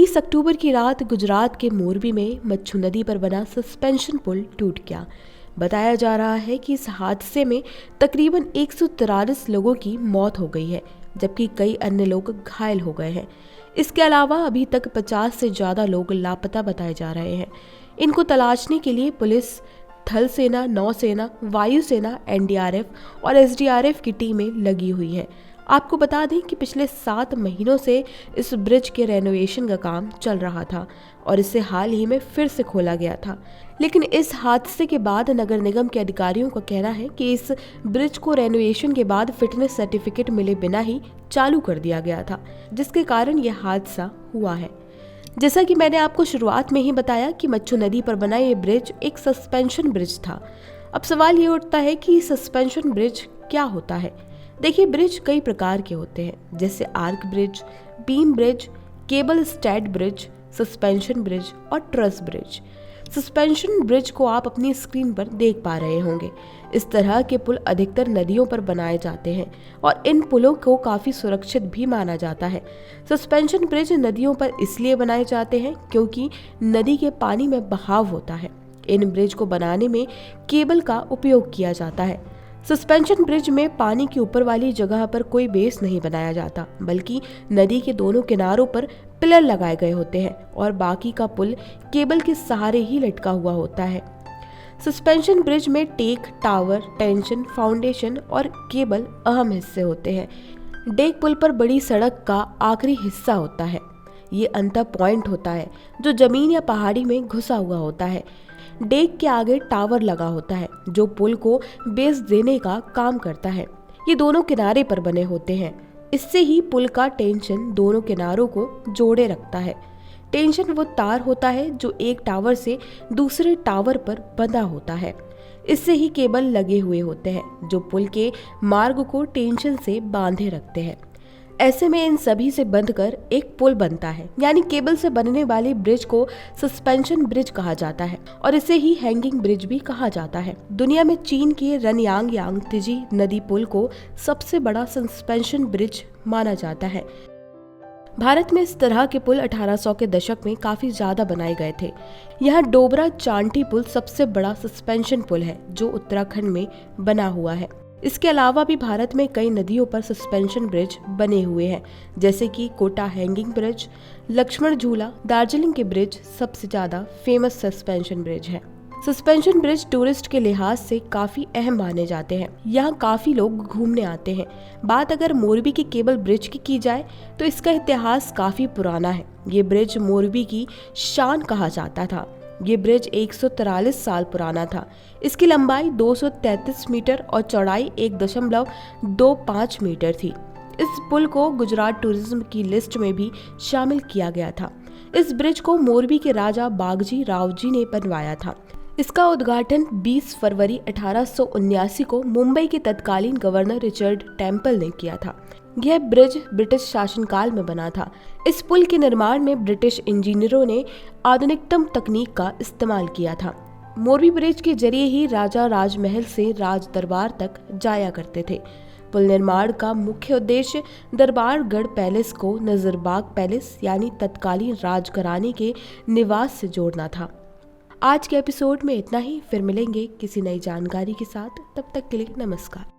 30 अक्टूबर की रात गुजरात के मोरबी में मच्छू नदी पर बना सस्पेंशन पुल टूट गया। बताया जा रहा है कि इस हादसे में तकरीबन 143 लोगों की मौत हो गई है, जबकि कई अन्य लोग घायल हो गए हैं। इसके अलावा अभी तक 50 से ज़्यादा लोग लापता बताए जा रहे हैं। इनको तलाशने के लिए पुलिस, थल सेना, नौसेना, वायुसेना, एनडीआरएफ और एसडीआरएफ की टीमें लगी हुई हैं। आपको बता दें कि पिछले 7 महीनों से इस ब्रिज के रेनोवेशन का काम चल रहा था और इसे हाल ही में फिर से खोला गया था। लेकिन इस हादसे के बाद नगर निगम के अधिकारियों का कहना है कि इस ब्रिज को रेनोवेशन के बाद फिटनेस सर्टिफिकेट मिले बिना ही चालू कर दिया गया था, जिसके कारण यह हादसा हुआ है। जैसा कि मैंने आपको शुरुआत में ही बताया कि मच्छू नदी पर बना ये ब्रिज एक सस्पेंशन ब्रिज था। अब सवाल ये उठता है कि सस्पेंशन ब्रिज क्या होता है। देखिए, ब्रिज कई प्रकार के होते हैं, जैसे arch bridge, beam bridge, cable stayed bridge, suspension bridge और ट्रस ब्रिज। सस्पेंशन ब्रिज को आप अपनी स्क्रीन पर देख पा रहे होंगे। इस तरह के पुल अधिकतर नदियों पर बनाए जाते हैं और इन पुलों को काफ़ी सुरक्षित भी माना जाता है। सस्पेंशन ब्रिज नदियों पर इसलिए बनाए जाते हैं क्योंकि नदी के पानी में बहाव होता है। इन ब्रिज को बनाने में केबल का उपयोग किया जाता है। सस्पेंशन ब्रिज में पानी की ऊपर वाली जगह पर कोई बेस नहीं बनाया जाता, बल्कि नदी के दोनों किनारों पर पिलर लगाए गए होते हैं और बाकी का पुल केबल के सहारे ही लटका हुआ होता है। सस्पेंशन ब्रिज में टेक, टावर, टेंशन, फाउंडेशन और केबल अहम हिस्से होते हैं। डेक पुल पर बड़ी सड़क का आखिरी हिस्सा होता है। ये अंतर पॉइंट होता है जो जमीन या पहाड़ी में घुसा हुआ होता है। डेक के आगे टावर लगा होता है जो पुल को बेस देने का काम करता है। ये दोनों किनारे पर बने होते हैं। इससे ही पुल का टेंशन दोनों किनारों को जोड़े रखता है। टेंशन वो तार होता है जो एक टावर से दूसरे टावर पर बंधा होता है। इससे ही केबल लगे हुए होते हैं जो पुल के मार्ग को टेंशन से बांधे रखते हैं। ऐसे में इन सभी से बंधकर एक पुल बनता है, यानी केबल से बनने वाली ब्रिज को सस्पेंशन ब्रिज कहा जाता है और इसे ही हैंगिंग ब्रिज भी कहा जाता है। दुनिया में चीन के रनयांग यांगत्जी नदी पुल को सबसे बड़ा सस्पेंशन ब्रिज माना जाता है। भारत में इस तरह के पुल 1800 के दशक में काफी ज्यादा बनाए गए थे। यहाँ डोबरा चांटी पुल सबसे बड़ा सस्पेंशन पुल है जो उत्तराखंड में बना हुआ है। इसके अलावा भी भारत में कई नदियों पर सस्पेंशन ब्रिज बने हुए हैं, जैसे कि कोटा हैंगिंग ब्रिज, लक्ष्मण झूला, दार्जिलिंग के ब्रिज सबसे ज्यादा फेमस सस्पेंशन ब्रिज है। सस्पेंशन ब्रिज टूरिस्ट के लिहाज से काफी अहम माने जाते हैं। यहाँ काफी लोग घूमने आते हैं। बात अगर मोरबी के केबल ब्रिज की जाए तो इसका इतिहास काफी पुराना है। ये ब्रिज मोरबी की शान कहा जाता था। ये ब्रिज 143 साल पुराना था। इसकी लंबाई 233 मीटर और चौड़ाई 1.25 मीटर थी। इस पुल को गुजरात टूरिज्म की लिस्ट में भी शामिल किया गया था। इस ब्रिज को मोरबी के राजा बागजी राव जी ने बनवाया था। इसका उद्घाटन 20 फरवरी 1879 को मुंबई के तत्कालीन गवर्नर रिचर्ड टेम्पल ने किया था। यह ब्रिज ब्रिटिश शासनकाल में बना था। इस पुल के निर्माण में ब्रिटिश इंजीनियरों ने आधुनिकतम तकनीक का इस्तेमाल किया था। मोरबी ब्रिज के जरिए ही राजा राजमहल से राज दरबार तक जाया करते थे। पुल निर्माण का मुख्य उद्देश्य दरबारगढ़ पैलेस को नजरबाग पैलेस यानी तत्कालीन राजघराने के निवास से जोड़ना था। आज के एपिसोड में इतना ही। फिर मिलेंगे किसी नई जानकारी के साथ। तब तक के लिए नमस्कार।